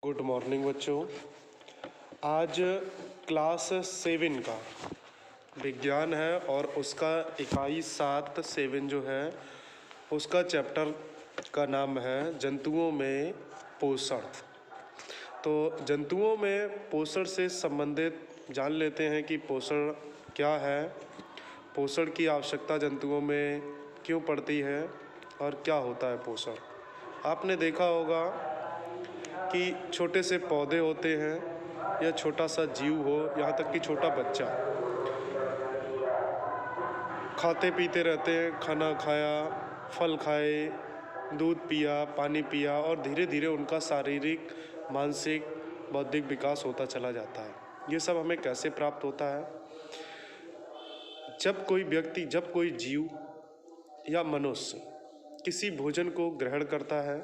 Good morning बच्चों। आज class 7 का विज्ञान है और उसका इकाई 7 जो है उसका चैप्टर का नाम है जंतुओं में पोषण। तो जंतुओं में पोषण से संबंधित जान लेते हैं कि पोषण क्या है, पोषण की आवश्यकता जंतुओं में क्यों पड़ती है और क्या होता है पोषण। आपने देखा होगा कि छोटे से पौधे होते हैं या छोटा सा जीव हो, यहाँ तक कि छोटा बच्चा खाते पीते रहते हैं, खाना खाया, फल खाए, दूध पिया, पानी पिया और धीरे धीरे उनका शारीरिक, मानसिक, बौद्धिक विकास होता चला जाता है। ये सब हमें कैसे प्राप्त होता है? जब कोई व्यक्ति, जब कोई जीव या मनुष्य किसी भोजन को ग्रहण करता है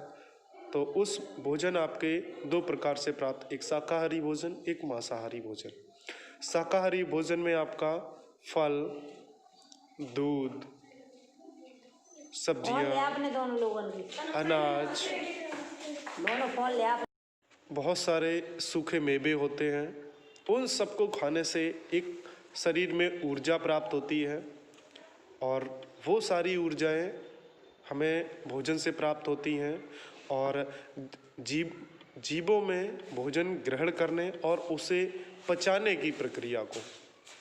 तो उस भोजन आपके दो प्रकार से प्राप्त, एक शाकाहारी भोजन, एक मांसाहारी भोजन। शाकाहारी भोजन में आपका फल, दूध, सब्जियां, अनाज, बहुत सारे सूखे मेवे होते हैं। उन सबको खाने से एक शरीर में ऊर्जा प्राप्त होती है और वो सारी ऊर्जाएं हमें भोजन से प्राप्त होती हैं और जीवों में भोजन ग्रहण करने और उसे पचाने की प्रक्रिया को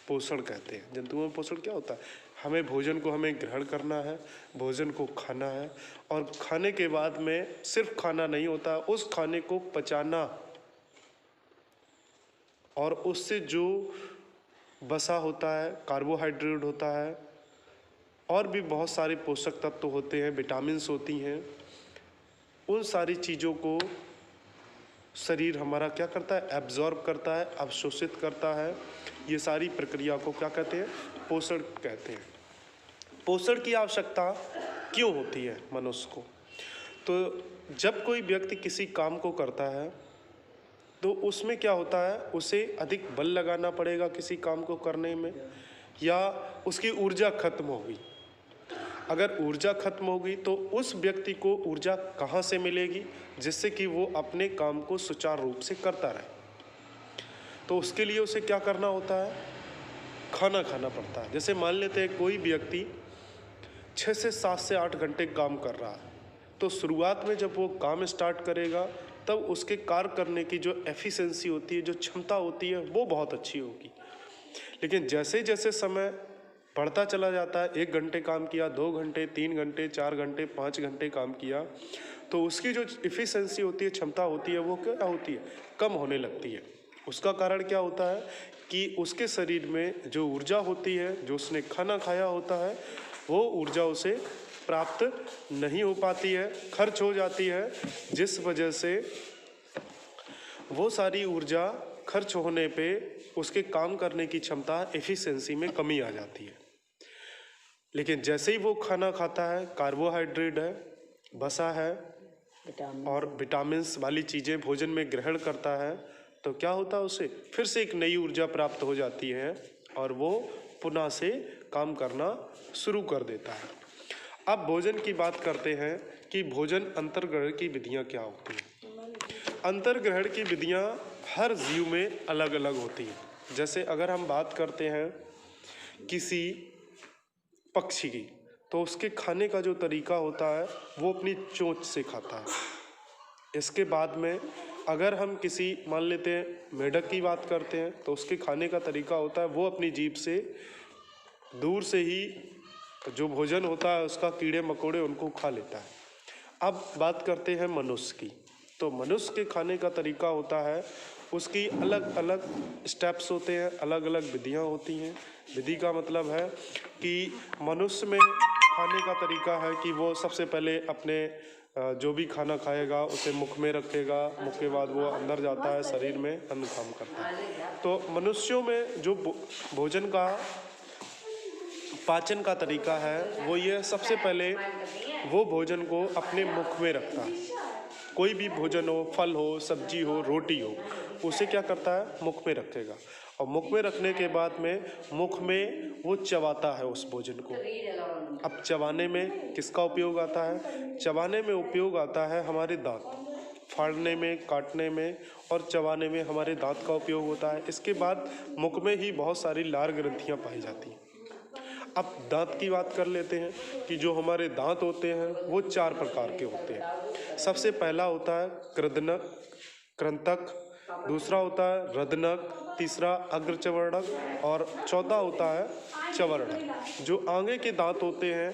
पोषण कहते हैं। जंतुओं में पोषण क्या होता है? हमें भोजन को हमें ग्रहण करना है, भोजन को खाना है और खाने के बाद में सिर्फ खाना नहीं होता, उस खाने को पचाना और उससे जो वसा होता है, कार्बोहाइड्रेट होता है और भी बहुत सारे पोषक तत्व होते हैं, विटामिन्स होती हैं, उन सारी चीज़ों को शरीर हमारा क्या करता है? एब्जॉर्ब करता है, अवशोषित करता है। ये सारी प्रक्रिया को क्या कहते हैं? पोषण कहते हैं। पोषण की आवश्यकता क्यों होती है मनुष्य को? तो जब कोई व्यक्ति किसी काम को करता है तो उसमें क्या होता है? उसे अधिक बल लगाना पड़ेगा किसी काम को करने में, या उसकी ऊर्जा खत्म होगी। अगर ऊर्जा खत्म होगी तो उस व्यक्ति को ऊर्जा कहाँ से मिलेगी जिससे कि वो अपने काम को सुचारू रूप से करता रहे? तो उसके लिए उसे क्या करना होता है? खाना खाना पड़ता है। जैसे मान लेते हैं कोई व्यक्ति 6 से 7 से 8 घंटे काम कर रहा है, तो शुरुआत में जब वो काम स्टार्ट करेगा तब उसके कार्य करने की जो एफिशिएंसी होती है, जो क्षमता होती है, वो बहुत अच्छी होगी। लेकिन जैसे जैसे समय बढ़ता चला जाता है, 1 घंटे काम किया, 2 घंटे, 3 घंटे, 4 घंटे, 5 घंटे काम किया, तो उसकी जो एफिशिएंसी होती है, क्षमता होती है, वो क्या होती है? कम होने लगती है। उसका कारण क्या होता है कि उसके शरीर में जो ऊर्जा होती है, जो उसने खाना खाया होता है, वो ऊर्जा उसे प्राप्त नहीं हो पाती है, खर्च हो जाती है, जिस वजह से वो सारी ऊर्जा खर्च होने पे उसके काम करने की क्षमता, एफिशिएंसी में कमी आ जाती है। लेकिन जैसे ही वो खाना खाता है, कार्बोहाइड्रेट है, वसा है और विटामिन्स वाली चीज़ें भोजन में ग्रहण करता है, तो क्या होता है? उसे फिर से एक नई ऊर्जा प्राप्त हो जाती है और वो पुनः से काम करना शुरू कर देता है। अब भोजन की बात करते हैं कि भोजन अंतर्ग्रहण की विधियां क्या होती हैं। अंतर्ग्रहण की विधियां हर जीव में अलग अलग होती हैं। जैसे अगर हम बात करते हैं किसी पक्षी की, तो उसके खाने का जो तरीका होता है वो अपनी चोंच से खाता है। इसके बाद में अगर हम किसी, मान लेते हैं मेढक की बात करते हैं, तो उसके खाने का तरीका होता है वो अपनी जीभ से दूर से ही जो भोजन होता है उसका कीड़े मकोड़े उनको खा लेता है। अब बात करते हैं मनुष्य की, तो मनुष्य के खाने का तरीका होता है, उसकी अलग अलग स्टेप्स होते हैं, अलग अलग विधियां होती हैं। विधि का मतलब है कि मनुष्य में खाने का तरीका है कि वो सबसे पहले अपने जो भी खाना खाएगा उसे मुख में रखेगा, मुख के बाद वो अंदर जाता है, शरीर में अन्न काम करता है। तो मनुष्यों में जो भोजन का पाचन का तरीका है वो ये, सबसे पहले वो भोजन को अपने मुख में रखता है। कोई भी भोजन हो, फल हो, सब्जी हो, रोटी हो, उसे क्या करता है? मुख में रखेगा और मुख में रखने के बाद में मुख में वो चबाता है उस भोजन को। अब चबाने में किसका उपयोग आता है? चबाने में उपयोग आता है हमारे दांत। फाड़ने में, काटने में और चबाने में हमारे दांत का उपयोग होता है। इसके बाद मुख में ही बहुत सारी लार ग्रंथियाँ पाई जाती हैं। अब दांत की बात कर लेते हैं कि जो हमारे दांत होते हैं वो 4 प्रकार के होते हैं। सबसे पहला होता है कृदनक, कृंतक, दूसरा होता है रदनक, तीसरा अग्रचवर्णक और चौथा होता है चवर्णक। जो आगे के दांत होते हैं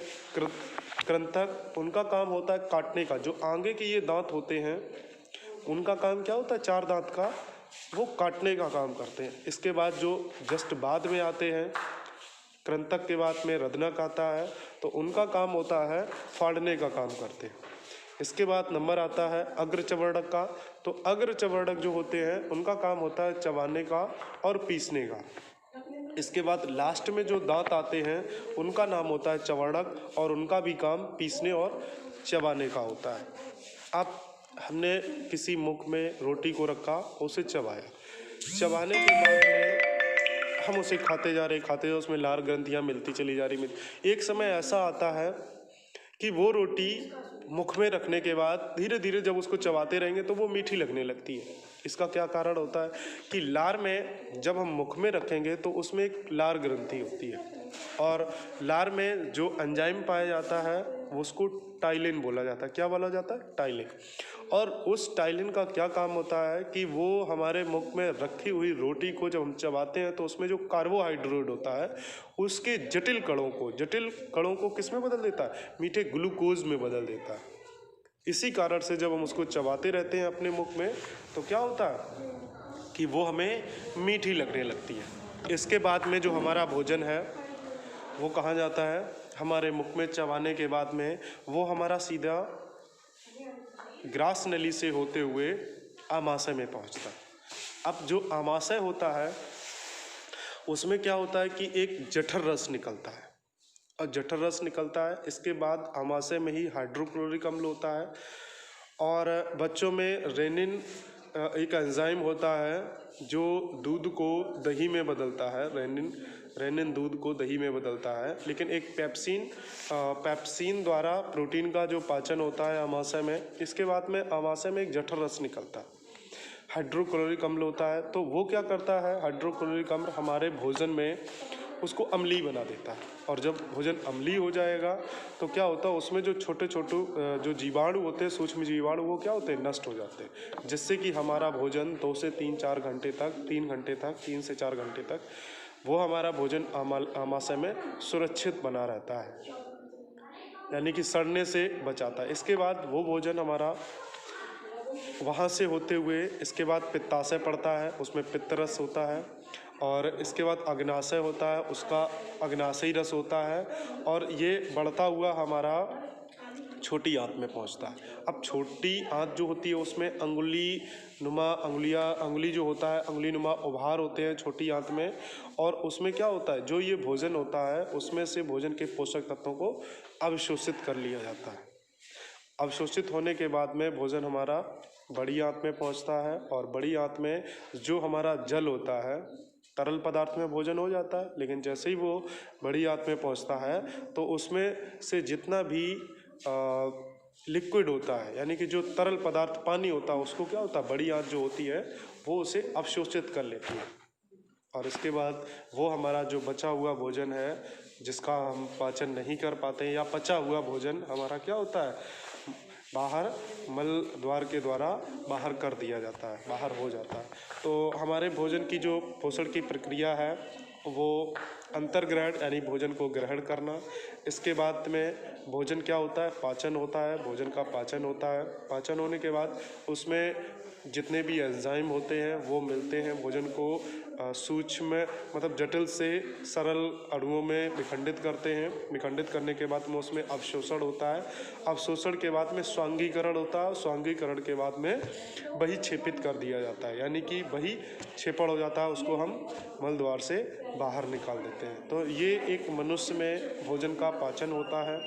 कृंतक, उनका काम होता है काटने का। जो आगे के ये दांत होते हैं उनका काम क्या होता है, 4 दांत का, वो काटने का काम करते हैं। इसके बाद जो जस्ट बाद में आते हैं, कृंतक के बाद में रदनक आता है, तो उनका काम होता है फाड़ने का काम करते हैं। इसके बाद नंबर आता है अग्रचवर्णक का। तो अग्रचवर्णक जो होते हैं उनका काम होता है चबाने का और पीसने का। इसके बाद लास्ट में जो दांत आते हैं उनका नाम होता है चवर्णक और उनका भी काम पीसने और चबाने का होता है। अब हमने किसी मुख में रोटी को रखा, उसे चबाया, चबाने के बाद में हम उसे खाते जा रहे, उसमें लार ग्रंथियाँ मिलती चली जा रही। एक समय ऐसा आता है कि वो रोटी मुख में रखने के बाद धीरे धीरे जब उसको चबाते रहेंगे तो वो मीठी लगने लगती है। इसका क्या कारण होता है कि लार में जब हम मुख में रखेंगे तो उसमें एक लार ग्रंथि होती है और लार में जो एंजाइम पाया जाता है उसको टाइलिन बोला जाता है। क्या बोला जाता है? टाइलिन। और उस टाइलिन का क्या काम होता है कि वो हमारे मुख में रखी हुई रोटी को जब हम चबाते हैं तो उसमें जो कार्बोहाइड्रेट होता है उसके जटिल कणों को किस में बदल देता है? मीठे ग्लूकोज में बदल देता है। इसी कारण से जब हम उसको चबाते रहते हैं अपने मुख में तो क्या होता है कि वो हमें मीठी लगने लगती है। इसके बाद में जो हमारा भोजन है वो कहाँ जाता है? हमारे मुख में चबाने के बाद में वो हमारा सीधा ग्रास नली से होते हुए आमाशय में पहुंचता है। अब जो आमाशय होता है उसमें क्या होता है कि एक जठर रस निकलता है और जठर रस निकलता है। इसके बाद आमाशय में ही हाइड्रोक्लोरिक अम्ल होता है और बच्चों में रेनिन एक एंजाइम होता है जो दूध को दही में बदलता है। रेनिन दूध को दही में बदलता है। लेकिन एक पेप्सिन द्वारा प्रोटीन का जो पाचन होता है आमाशय में। इसके बाद में आमाशय में एक जठर रस निकलता है, हाइड्रोक्लोरिक अम्ल होता है। तो वो क्या करता है, हाइड्रोक्लोरिक अम्ल हमारे भोजन में उसको अम्लीय बना देता है और जब भोजन अम्लीय हो जाएगा तो क्या होता है उसमें जो छोटे जो जीवाणु होते हैं, सूक्ष्म जीवाणु, वो क्या होते हैं, नष्ट हो जाते हैं। जिससे कि हमारा भोजन 2 से 3-4 घंटे तक 3 से 4 घंटे तक वो हमारा भोजन आमाशय में सुरक्षित बना रहता है, यानी कि सड़ने से बचाता है। इसके बाद वो भोजन हमारा वहाँ से होते हुए इसके बाद पित्ताशय पड़ता है, उसमें पित्तरस होता है और इसके बाद अग्नाशय होता है, उसका अग्नाशयी रस होता है और ये बढ़ता हुआ हमारा छोटी आंत में पहुंचता है। अब छोटी आंत जो होती है उसमें अंगुली जो होता है, अंगुली नुमा उभार होते हैं छोटी आंत में और उसमें क्या होता है, जो ये भोजन होता है उसमें से भोजन के पोषक तत्वों को अवशोषित कर लिया जाता है। अवशोषित होने के बाद में भोजन हमारा बड़ी आंत में पहुंचता है और बड़ी आंत में जो हमारा जल होता है, तरल पदार्थ में भोजन हो जाता है, लेकिन जैसे ही वो बड़ी आंत में पहुंचता है तो उसमें से जितना भी लिक्विड होता है, यानी कि जो तरल पदार्थ पानी होता है, उसको क्या होता है, बड़ी आंत जो होती है वो उसे अवशोषित कर लेती है और इसके बाद वो हमारा जो बचा हुआ भोजन है जिसका हम पाचन नहीं कर पाते हैं या पचा हुआ भोजन हमारा क्या होता है, बाहर मल द्वार के द्वारा बाहर कर दिया जाता है, बाहर हो जाता है। तो हमारे भोजन की जो पोषण की प्रक्रिया है वो अंतर्ग्रहण यानी भोजन को ग्रहण करना। इसके बाद में भोजन क्या होता है, पाचन होता है, भोजन का पाचन होता है। पाचन होने के बाद उसमें जितने भी एंजाइम होते हैं वो मिलते हैं, भोजन को सूक्ष्म मतलब जटिल से सरल अणुओं में विखंडित करते हैं। विखंडित करने के बाद में उसमें अवशोषण होता है, अवशोषण के बाद में स्वांगीकरण होता है, स्वांगीकरण के बाद में बहिक्षेपित कर दिया जाता है, यानी कि बहिक्षेपण हो जाता है, उसको हम मल द्वार से बाहर निकाल देते हैं। तो ये एक मनुष्य में भोजन का पाचन होता है।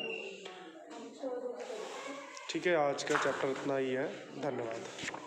ठीक है, आज का चैप्टर इतना ही है। धन्यवाद।